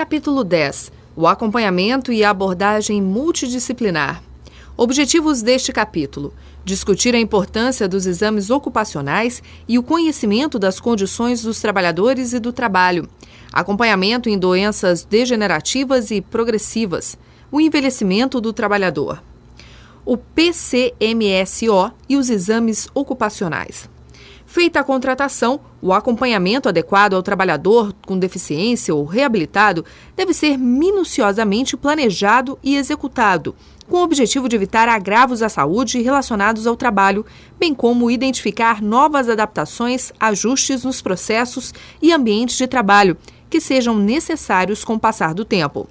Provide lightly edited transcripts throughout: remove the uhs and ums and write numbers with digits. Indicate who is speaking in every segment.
Speaker 1: Capítulo 10. O acompanhamento e a abordagem multidisciplinar. Objetivos deste capítulo: discutir a importância dos exames ocupacionais e o conhecimento das condições dos trabalhadores e do trabalho, acompanhamento em doenças degenerativas e progressivas, o envelhecimento do trabalhador, o PCMSO e os exames ocupacionais. Feita a contratação, o acompanhamento adequado ao trabalhador com deficiência ou reabilitado deve ser minuciosamente planejado e executado, com o objetivo de evitar agravos à saúde relacionados ao trabalho, bem como identificar novas adaptações, ajustes nos processos e ambientes de trabalho que sejam necessários com o passar do tempo.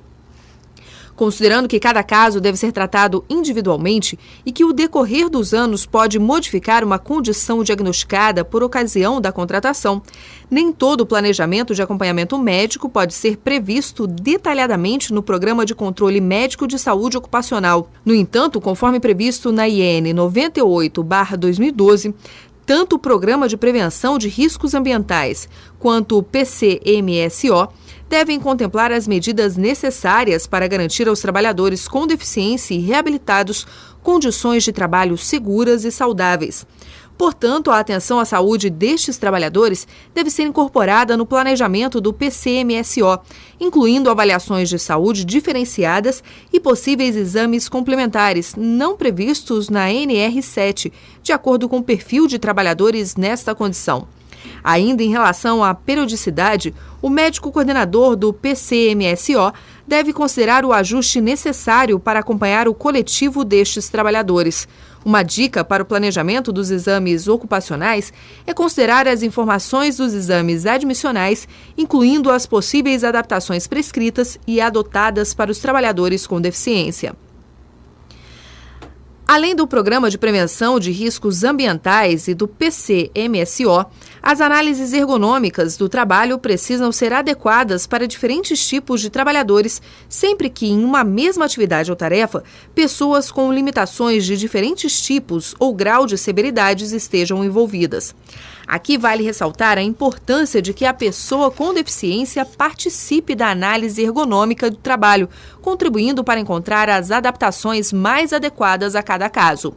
Speaker 1: Considerando que cada caso deve ser tratado individualmente e que o decorrer dos anos pode modificar uma condição diagnosticada por ocasião da contratação, nem todo o planejamento de acompanhamento médico pode ser previsto detalhadamente no Programa de Controle Médico de Saúde Ocupacional. No entanto, conforme previsto na IN 98/2012, tanto o Programa de Prevenção de Riscos Ambientais quanto o PCMSO devem contemplar as medidas necessárias para garantir aos trabalhadores com deficiência e reabilitados condições de trabalho seguras e saudáveis. Portanto, a atenção à saúde destes trabalhadores deve ser incorporada no planejamento do PCMSO, incluindo avaliações de saúde diferenciadas e possíveis exames complementares não previstos na NR7, de acordo com o perfil de trabalhadores nesta condição. Ainda em relação à periodicidade, o médico coordenador do PCMSO deve considerar o ajuste necessário para acompanhar o coletivo destes trabalhadores. Uma dica para o planejamento dos exames ocupacionais é considerar as informações dos exames admissionais, incluindo as possíveis adaptações prescritas e adotadas para os trabalhadores com deficiência. Além do Programa de Prevenção de Riscos Ambientais e do PCMSO, as análises ergonômicas do trabalho precisam ser adequadas para diferentes tipos de trabalhadores, sempre que, em uma mesma atividade ou tarefa, pessoas com limitações de diferentes tipos ou grau de severidades estejam envolvidas. Aqui vale ressaltar a importância de que a pessoa com deficiência participe da análise ergonômica do trabalho, contribuindo para encontrar as adaptações mais adequadas a cada caso.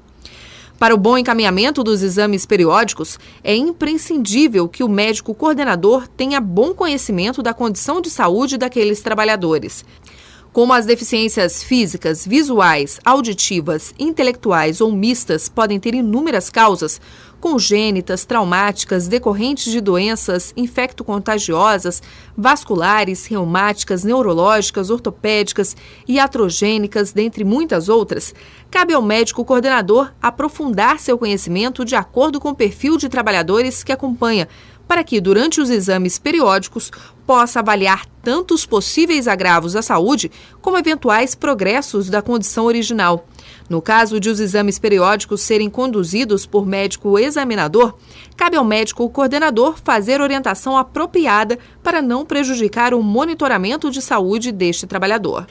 Speaker 1: Para o bom encaminhamento dos exames periódicos, é imprescindível que o médico coordenador tenha bom conhecimento da condição de saúde daqueles trabalhadores. Como as deficiências físicas, visuais, auditivas, intelectuais ou mistas podem ter inúmeras causas, congênitas, traumáticas, decorrentes de doenças infecto-contagiosas, vasculares, reumáticas, neurológicas, ortopédicas, iatrogênicas, dentre muitas outras, cabe ao médico coordenador aprofundar seu conhecimento de acordo com o perfil de trabalhadores que acompanha, para que, durante os exames periódicos, possa avaliar tanto os possíveis agravos à saúde como eventuais progressos da condição original. No caso de os exames periódicos serem conduzidos por médico examinador, cabe ao médico coordenador fazer orientação apropriada para não prejudicar o monitoramento de saúde deste trabalhador.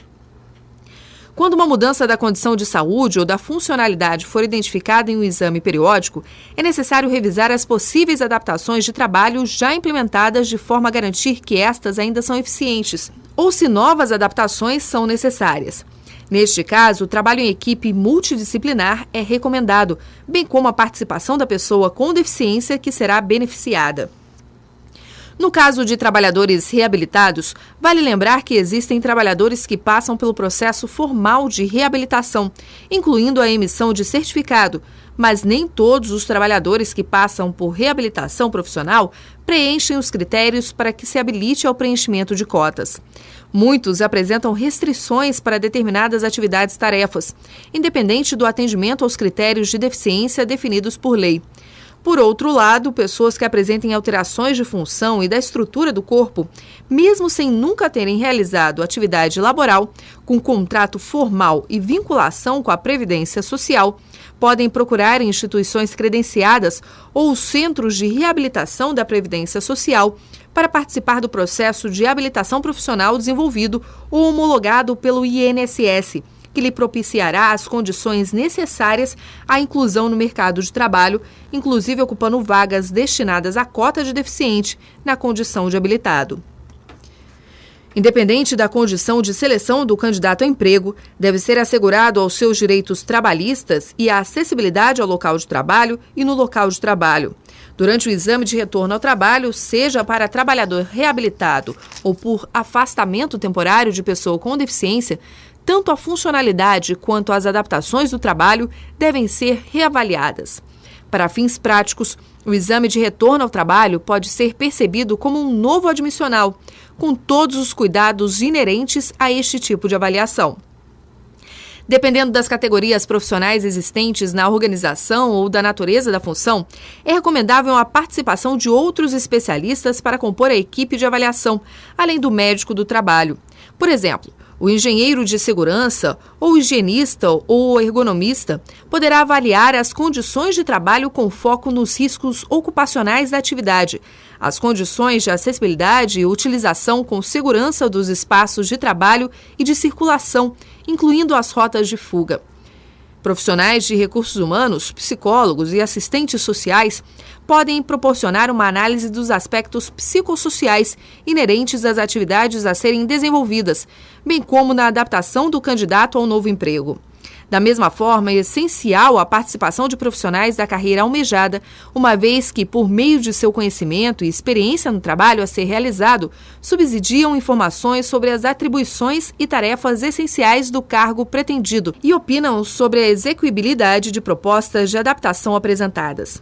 Speaker 1: Quando uma mudança da condição de saúde ou da funcionalidade for identificada em um exame periódico, é necessário revisar as possíveis adaptações de trabalho já implementadas de forma a garantir que estas ainda são eficientes, ou se novas adaptações são necessárias. Neste caso, o trabalho em equipe multidisciplinar é recomendado, bem como a participação da pessoa com deficiência que será beneficiada. No caso de trabalhadores reabilitados, vale lembrar que existem trabalhadores que passam pelo processo formal de reabilitação, incluindo a emissão de certificado, mas nem todos os trabalhadores que passam por reabilitação profissional preenchem os critérios para que se habilite ao preenchimento de cotas. Muitos apresentam restrições para determinadas atividades-tarefas, independente do atendimento aos critérios de deficiência definidos por lei. Por outro lado, pessoas que apresentem alterações de função e da estrutura do corpo, mesmo sem nunca terem realizado atividade laboral, com contrato formal e vinculação com a Previdência Social, podem procurar em instituições credenciadas ou centros de reabilitação da Previdência Social para participar do processo de habilitação profissional desenvolvido ou homologado pelo INSS, que lhe propiciará as condições necessárias à inclusão no mercado de trabalho, inclusive ocupando vagas destinadas à cota de deficiente na condição de habilitado. Independente da condição de seleção do candidato a emprego, deve ser assegurado aos seus direitos trabalhistas e a acessibilidade ao local de trabalho e no local de trabalho. Durante o exame de retorno ao trabalho, seja para trabalhador reabilitado ou por afastamento temporário de pessoa com deficiência, tanto a funcionalidade quanto as adaptações do trabalho devem ser reavaliadas. Para fins práticos, o exame de retorno ao trabalho pode ser percebido como um novo admissional, com todos os cuidados inerentes a este tipo de avaliação. Dependendo das categorias profissionais existentes na organização ou da natureza da função, é recomendável a participação de outros especialistas para compor a equipe de avaliação, além do médico do trabalho. Por exemplo, o engenheiro de segurança, ou higienista ou ergonomista poderá avaliar as condições de trabalho com foco nos riscos ocupacionais da atividade, as condições de acessibilidade e utilização com segurança dos espaços de trabalho e de circulação, incluindo as rotas de fuga. Profissionais de recursos humanos, psicólogos e assistentes sociais podem proporcionar uma análise dos aspectos psicossociais inerentes às atividades a serem desenvolvidas, bem como na adaptação do candidato ao novo emprego. Da mesma forma, é essencial a participação de profissionais da carreira almejada, uma vez que, por meio de seu conhecimento e experiência no trabalho a ser realizado, subsidiam informações sobre as atribuições e tarefas essenciais do cargo pretendido e opinam sobre a execuibilidade de propostas de adaptação apresentadas.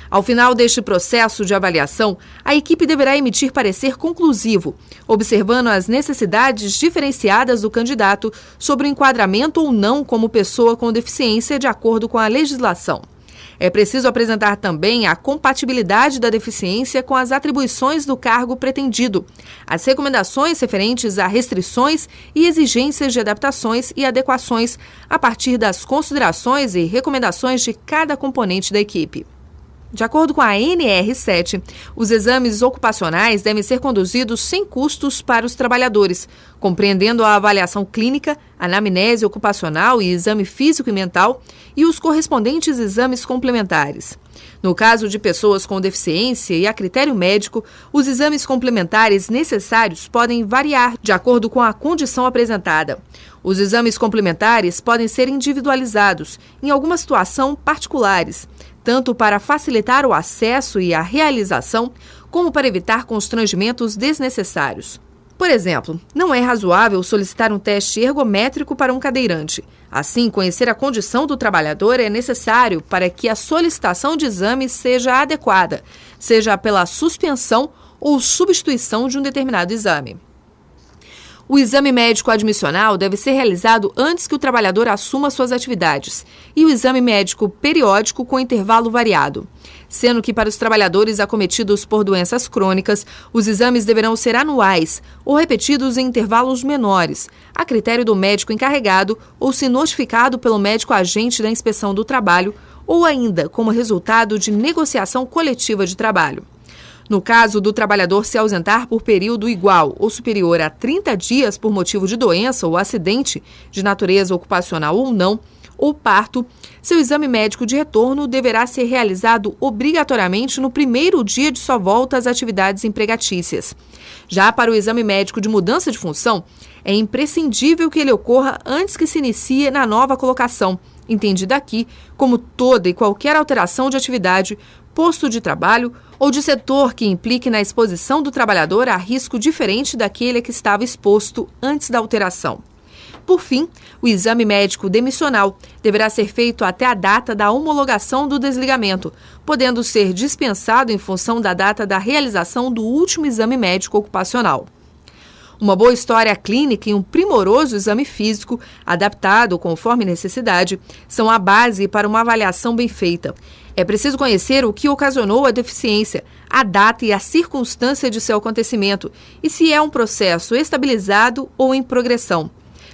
Speaker 1: Ao final deste processo de avaliação, a equipe deverá emitir parecer conclusivo, observando as necessidades diferenciadas do candidato sobre o enquadramento ou não como pessoa com deficiência de acordo com a legislação. É preciso apresentar também a compatibilidade da deficiência com as atribuições do cargo pretendido, as recomendações referentes a restrições e exigências de adaptações e adequações a partir das considerações e recomendações de cada componente da equipe. De acordo com a NR7, os exames ocupacionais devem ser conduzidos sem custos para os trabalhadores, compreendendo a avaliação clínica, anamnese ocupacional e exame físico e mental e os correspondentes exames complementares. No caso de pessoas com deficiência e a critério médico, os exames complementares necessários podem variar de acordo com a condição apresentada. Os exames complementares podem ser individualizados, em alguma situação particulares, tanto para facilitar o acesso e a realização, como para evitar constrangimentos desnecessários. Por exemplo, não é razoável solicitar um teste ergométrico para um cadeirante. Assim, conhecer a condição do trabalhador é necessário para que a solicitação de exame seja adequada, seja pela suspensão ou substituição de um determinado exame. O exame médico admissional deve ser realizado antes que o trabalhador assuma suas atividades e o exame médico periódico com intervalo variado, sendo que para os trabalhadores acometidos por doenças crônicas, os exames deverão ser anuais ou repetidos em intervalos menores, a critério do médico encarregado ou se notificado pelo médico agente da inspeção do trabalho ou ainda como resultado de negociação coletiva de trabalho. No caso do trabalhador se ausentar por período igual ou superior a 30 dias por motivo de doença ou acidente, de natureza ocupacional ou não, ou parto, seu exame médico de retorno deverá ser realizado obrigatoriamente no primeiro dia de sua volta às atividades empregatícias. Já para o exame médico de mudança de função, é imprescindível que ele ocorra antes que se inicie na nova colocação, entendida aqui como toda e qualquer alteração de atividade, posto de trabalho ou de setor que implique na exposição do trabalhador a risco diferente daquele a que estava exposto antes da alteração. Por fim, o exame médico demissional deverá ser feito até a data da homologação do desligamento, podendo ser dispensado em função da data da realização do último exame médico ocupacional. Uma boa história clínica e um primoroso exame físico, adaptado conforme necessidade, são a base para uma avaliação bem feita. É preciso conhecer o que ocasionou a deficiência, a data e a circunstância de seu acontecimento e se é um processo estabilizado ou em progressão.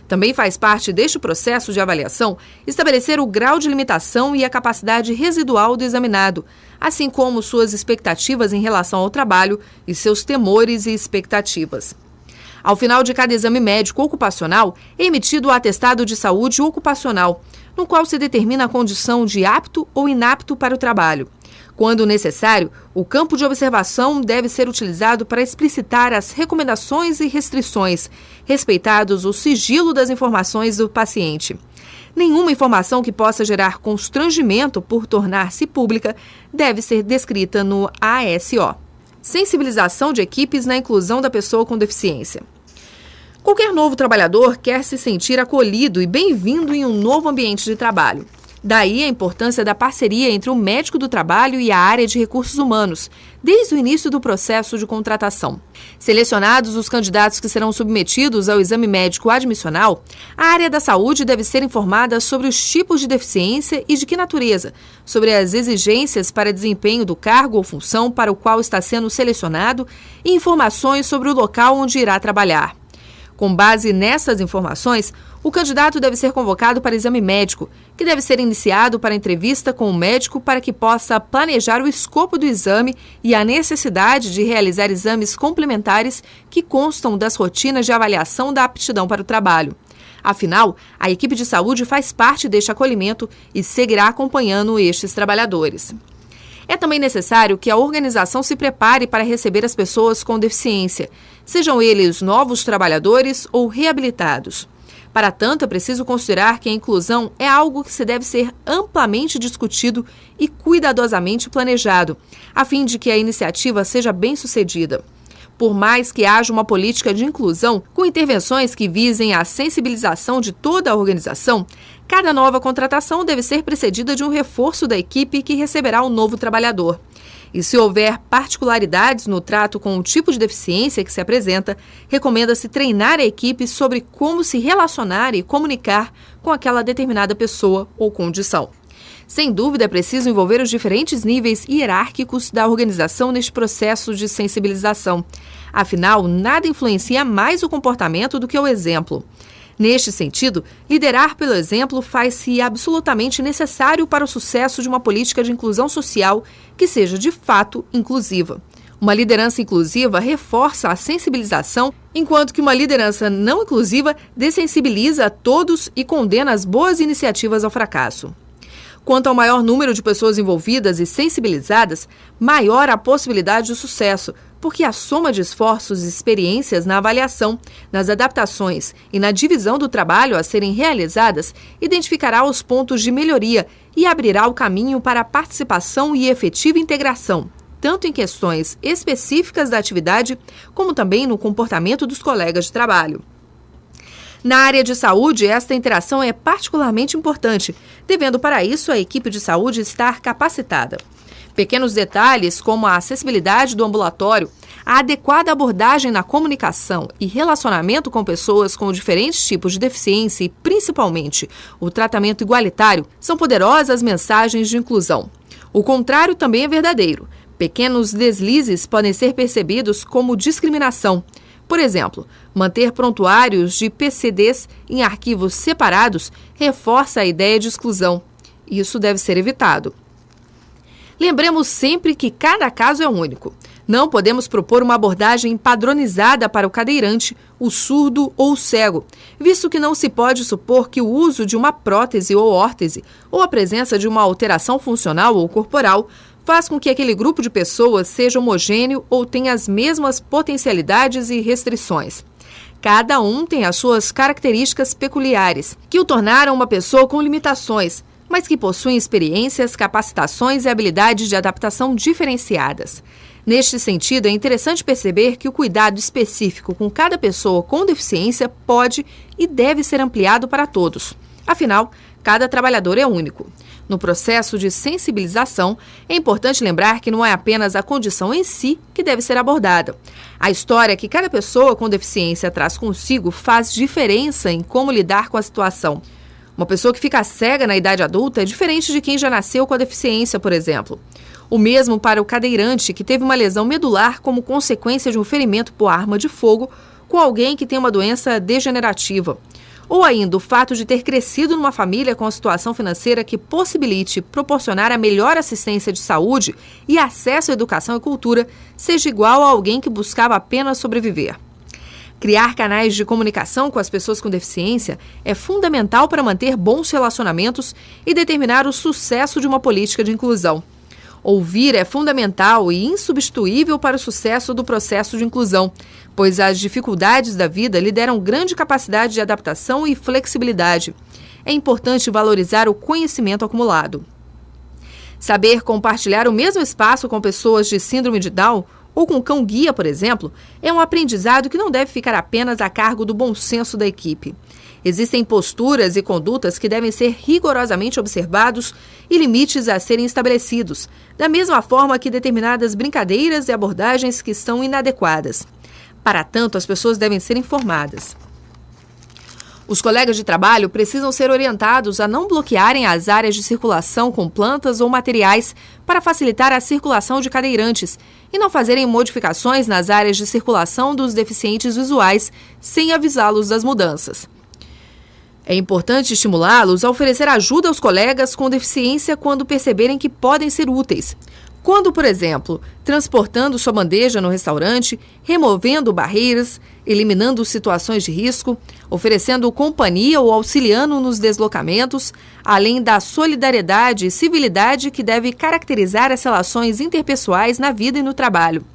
Speaker 1: Também faz parte deste processo de avaliação estabelecer o grau de limitação e a capacidade residual do examinado, assim como suas expectativas em relação ao trabalho e seus temores e expectativas. Ao final de cada exame médico ocupacional, é emitido o atestado de saúde ocupacional, no qual se determina a condição de apto ou inapto para o trabalho. Quando necessário, o campo de observação deve ser utilizado para explicitar as recomendações e restrições, respeitados o sigilo das informações do paciente. Nenhuma informação que possa gerar constrangimento por tornar-se pública deve ser descrita no ASO. Sensibilização de equipes na inclusão da pessoa com deficiência. Qualquer novo trabalhador quer se sentir acolhido e bem-vindo em um novo ambiente de trabalho. Daí a importância da parceria entre o médico do trabalho e a área de recursos humanos, desde o início do processo de contratação. Selecionados os candidatos que serão submetidos ao exame médico admissional, a área da saúde deve ser informada sobre os tipos de deficiência e de que natureza, sobre as exigências para desempenho do cargo ou função para o qual está sendo selecionado e informações sobre o local onde irá trabalhar. Com base nessas informações, o candidato deve ser convocado para exame médico, que deve ser iniciado para entrevista com o médico para que possa planejar o escopo do exame e a necessidade de realizar exames complementares que constam das rotinas de avaliação da aptidão para o trabalho. Afinal, a equipe de saúde faz parte deste acolhimento e seguirá acompanhando estes trabalhadores. É também necessário que a organização se prepare para receber as pessoas com deficiência, sejam eles novos trabalhadores ou reabilitados. Para tanto, é preciso considerar que a inclusão é algo que se deve ser amplamente discutido e cuidadosamente planejado, a fim de que a iniciativa seja bem-sucedida. Por mais que haja uma política de inclusão, com intervenções que visem a sensibilização de toda a organização, cada nova contratação deve ser precedida de um reforço da equipe que receberá o novo trabalhador. E se houver particularidades no trato com o tipo de deficiência que se apresenta, recomenda-se treinar a equipe sobre como se relacionar e comunicar com aquela determinada pessoa ou condição. Sem dúvida, é preciso envolver os diferentes níveis hierárquicos da organização neste processo de sensibilização. Afinal, nada influencia mais o comportamento do que o exemplo. Neste sentido, liderar pelo exemplo faz-se absolutamente necessário para o sucesso de uma política de inclusão social que seja de fato inclusiva. Uma liderança inclusiva reforça a sensibilização, enquanto que uma liderança não inclusiva dessensibiliza a todos e condena as boas iniciativas ao fracasso. Quanto ao maior número de pessoas envolvidas e sensibilizadas, maior a possibilidade de sucesso, porque a soma de esforços e experiências na avaliação, nas adaptações e na divisão do trabalho a serem realizadas identificará os pontos de melhoria e abrirá o caminho para a participação e efetiva integração, tanto em questões específicas da atividade, como também no comportamento dos colegas de trabalho. Na área de saúde, esta interação é particularmente importante, devendo para isso a equipe de saúde estar capacitada. Pequenos detalhes, como a acessibilidade do ambulatório, a adequada abordagem na comunicação e relacionamento com pessoas com diferentes tipos de deficiência e, principalmente, o tratamento igualitário, são poderosas mensagens de inclusão. O contrário também é verdadeiro. Pequenos deslizes podem ser percebidos como discriminação. Por exemplo, manter prontuários de PCDs em arquivos separados reforça a ideia de exclusão. Isso deve ser evitado. Lembremos sempre que cada caso é único. Não podemos propor uma abordagem padronizada para o cadeirante, o surdo ou o cego, visto que não se pode supor que o uso de uma prótese ou órtese ou a presença de uma alteração funcional ou corporal faz com que aquele grupo de pessoas seja homogêneo ou tenha as mesmas potencialidades e restrições. Cada um tem as suas características peculiares, que o tornaram uma pessoa com limitações, mas que possuem experiências, capacitações e habilidades de adaptação diferenciadas. Neste sentido, é interessante perceber que o cuidado específico com cada pessoa com deficiência pode e deve ser ampliado para todos. Afinal, cada trabalhador é único. No processo de sensibilização, é importante lembrar que não é apenas a condição em si que deve ser abordada. A história que cada pessoa com deficiência traz consigo faz diferença em como lidar com a situação. Uma pessoa que fica cega na idade adulta é diferente de quem já nasceu com a deficiência, por exemplo. O mesmo para o cadeirante que teve uma lesão medular como consequência de um ferimento por arma de fogo com alguém que tem uma doença degenerativa. Ou ainda o fato de ter crescido numa família com a situação financeira que possibilite proporcionar a melhor assistência de saúde e acesso à educação e cultura seja igual a alguém que buscava apenas sobreviver. Criar canais de comunicação com as pessoas com deficiência é fundamental para manter bons relacionamentos e determinar o sucesso de uma política de inclusão. Ouvir é fundamental e insubstituível para o sucesso do processo de inclusão, pois as dificuldades da vida lhe deram grande capacidade de adaptação e flexibilidade. É importante valorizar o conhecimento acumulado. Saber compartilhar o mesmo espaço com pessoas de síndrome de Down ou com cão-guia, por exemplo, é um aprendizado que não deve ficar apenas a cargo do bom senso da equipe. Existem posturas e condutas que devem ser rigorosamente observados e limites a serem estabelecidos, da mesma forma que determinadas brincadeiras e abordagens que são inadequadas. Para tanto, as pessoas devem ser informadas. Os colegas de trabalho precisam ser orientados a não bloquearem as áreas de circulação com plantas ou materiais para facilitar a circulação de cadeirantes e não fazerem modificações nas áreas de circulação dos deficientes visuais sem avisá-los das mudanças. É importante estimulá-los a oferecer ajuda aos colegas com deficiência quando perceberem que podem ser úteis. Quando, por exemplo, transportando sua bandeja no restaurante, removendo barreiras, eliminando situações de risco, oferecendo companhia ou auxiliando nos deslocamentos, além da solidariedade e civilidade que deve caracterizar as relações interpessoais na vida e no trabalho.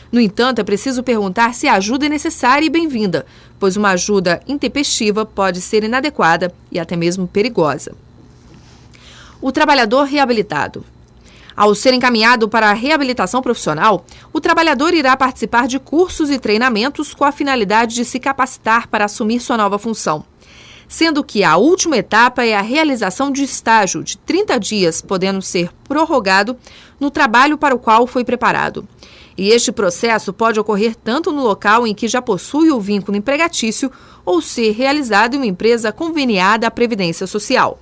Speaker 1: No entanto, é preciso perguntar se a ajuda é necessária e bem-vinda, pois uma ajuda intempestiva pode ser inadequada e até mesmo perigosa. O trabalhador reabilitado. Ao ser encaminhado para a reabilitação profissional, o trabalhador irá participar de cursos e treinamentos com a finalidade de se capacitar para assumir sua nova função. Sendo que a última etapa é a realização de estágio de 30 dias, podendo ser prorrogado no trabalho para o qual foi preparado. E este processo pode ocorrer tanto no local em que já possui o vínculo empregatício ou ser realizado em uma empresa conveniada à Previdência Social.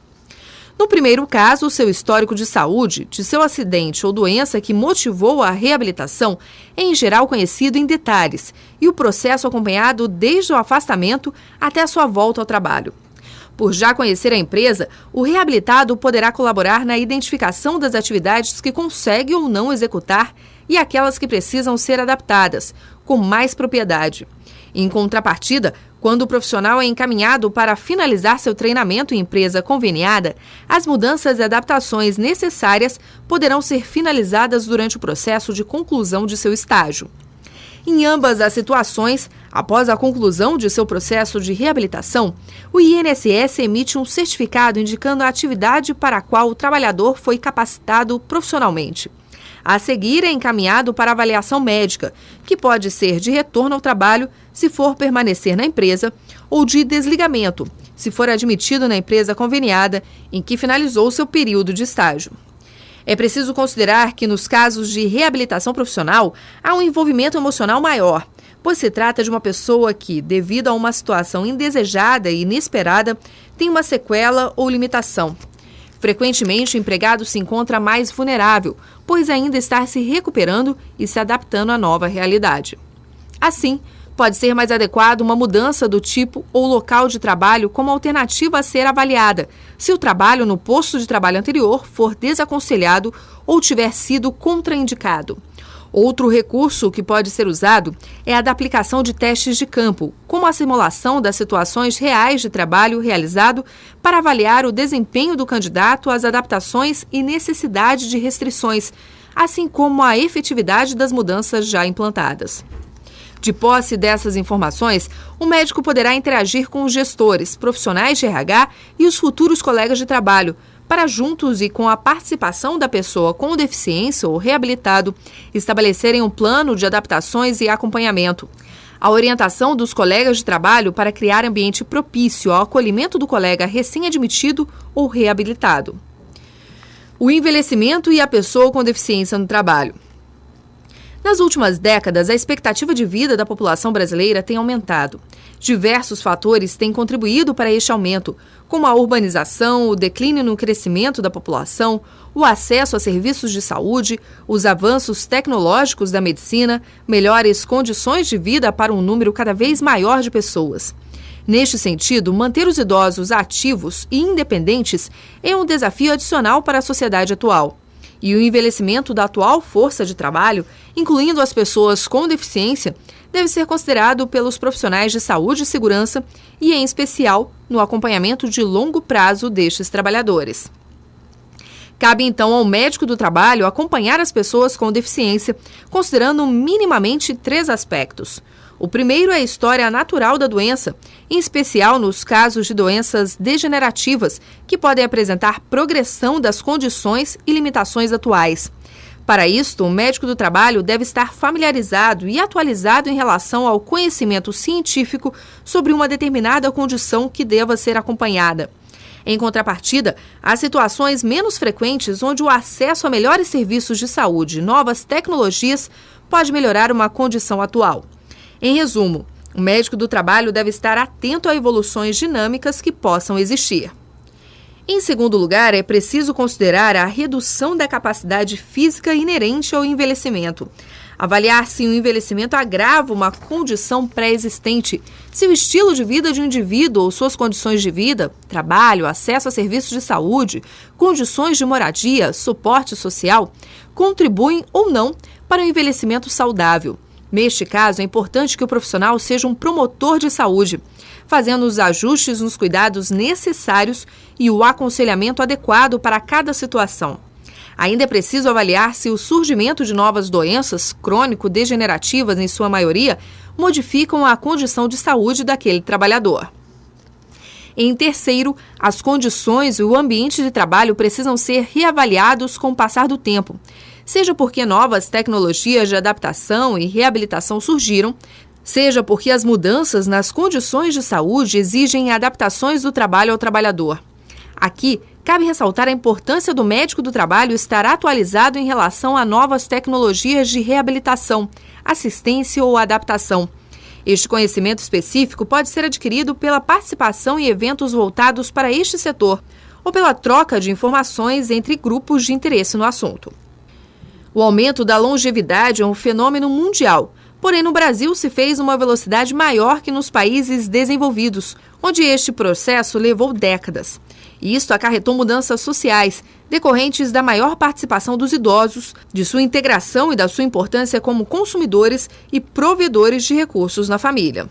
Speaker 1: No primeiro caso, o seu histórico de saúde, de seu acidente ou doença que motivou a reabilitação é em geral conhecido em detalhes e o processo acompanhado desde o afastamento até a sua volta ao trabalho. Por já conhecer a empresa, o reabilitado poderá colaborar na identificação das atividades que consegue ou não executar e aquelas que precisam ser adaptadas, com mais propriedade. Em contrapartida, quando o profissional é encaminhado para finalizar seu treinamento em empresa conveniada, as mudanças e adaptações necessárias poderão ser finalizadas durante o processo de conclusão de seu estágio. Em ambas as situações, após a conclusão de seu processo de reabilitação, o INSS emite um certificado indicando a atividade para a qual o trabalhador foi capacitado profissionalmente. A seguir, é encaminhado para avaliação médica, que pode ser de retorno ao trabalho, se for permanecer na empresa, ou de desligamento, se for admitido na empresa conveniada em que finalizou seu período de estágio. É preciso considerar que, nos casos de reabilitação profissional, há um envolvimento emocional maior, pois se trata de uma pessoa que, devido a uma situação indesejada e inesperada, tem uma sequela ou limitação. Frequentemente, o empregado se encontra mais vulnerável, pois ainda está se recuperando e se adaptando à nova realidade. Assim, pode ser mais adequado uma mudança do tipo ou local de trabalho como alternativa a ser avaliada, se o trabalho no posto de trabalho anterior for desaconselhado ou tiver sido contraindicado. Outro recurso que pode ser usado é a da aplicação de testes de campo, como a simulação das situações reais de trabalho realizado para avaliar o desempenho do candidato às adaptações e necessidade de restrições, assim como a efetividade das mudanças já implantadas. De posse dessas informações, o médico poderá interagir com os gestores, profissionais de RH e os futuros colegas de trabalho, para juntos e com a participação da pessoa com deficiência ou reabilitado, estabelecerem um plano de adaptações e acompanhamento. A orientação dos colegas de trabalho para criar ambiente propício ao acolhimento do colega recém-admitido ou reabilitado. O envelhecimento e a pessoa com deficiência no trabalho. Nas últimas décadas, a expectativa de vida da população brasileira tem aumentado. Diversos fatores têm contribuído para este aumento, como a urbanização, o declínio no crescimento da população, o acesso a serviços de saúde, os avanços tecnológicos da medicina, melhores condições de vida para um número cada vez maior de pessoas. Neste sentido, manter os idosos ativos e independentes é um desafio adicional para a sociedade atual. E o envelhecimento da atual força de trabalho, incluindo as pessoas com deficiência, deve ser considerado pelos profissionais de saúde e segurança e, em especial, no acompanhamento de longo prazo destes trabalhadores. Cabe então ao médico do trabalho acompanhar as pessoas com deficiência, considerando minimamente 3 aspectos. O primeiro é a história natural da doença, em especial nos casos de doenças degenerativas, que podem apresentar progressão das condições e limitações atuais. Para isto, o médico do trabalho deve estar familiarizado e atualizado em relação ao conhecimento científico sobre uma determinada condição que deva ser acompanhada. Em contrapartida, há situações menos frequentes onde o acesso a melhores serviços de saúde e novas tecnologias pode melhorar uma condição atual. Em resumo, o médico do trabalho deve estar atento a evoluções dinâmicas que possam existir. Em segundo lugar, é preciso considerar a redução da capacidade física inerente ao envelhecimento. Avaliar se o envelhecimento agrava uma condição pré-existente, se o estilo de vida de um indivíduo ou suas condições de vida, trabalho, acesso a serviços de saúde, condições de moradia, suporte social, contribuem ou não para o envelhecimento saudável. Neste caso, é importante que o profissional seja um promotor de saúde, fazendo os ajustes nos cuidados necessários e o aconselhamento adequado para cada situação. Ainda é preciso avaliar se o surgimento de novas doenças crônico-degenerativas, em sua maioria, modificam a condição de saúde daquele trabalhador. Em terceiro, as condições e o ambiente de trabalho precisam ser reavaliados com o passar do tempo, seja porque novas tecnologias de adaptação e reabilitação surgiram, seja porque as mudanças nas condições de saúde exigem adaptações do trabalho ao trabalhador. Aqui, cabe ressaltar a importância do médico do trabalho estar atualizado em relação a novas tecnologias de reabilitação, assistência ou adaptação. Este conhecimento específico pode ser adquirido pela participação em eventos voltados para este setor ou pela troca de informações entre grupos de interesse no assunto. O aumento da longevidade é um fenômeno mundial, porém no Brasil se fez uma velocidade maior que nos países desenvolvidos, onde este processo levou décadas. E isto acarretou mudanças sociais, decorrentes da maior participação dos idosos, de sua integração e da sua importância como consumidores e provedores de recursos na família.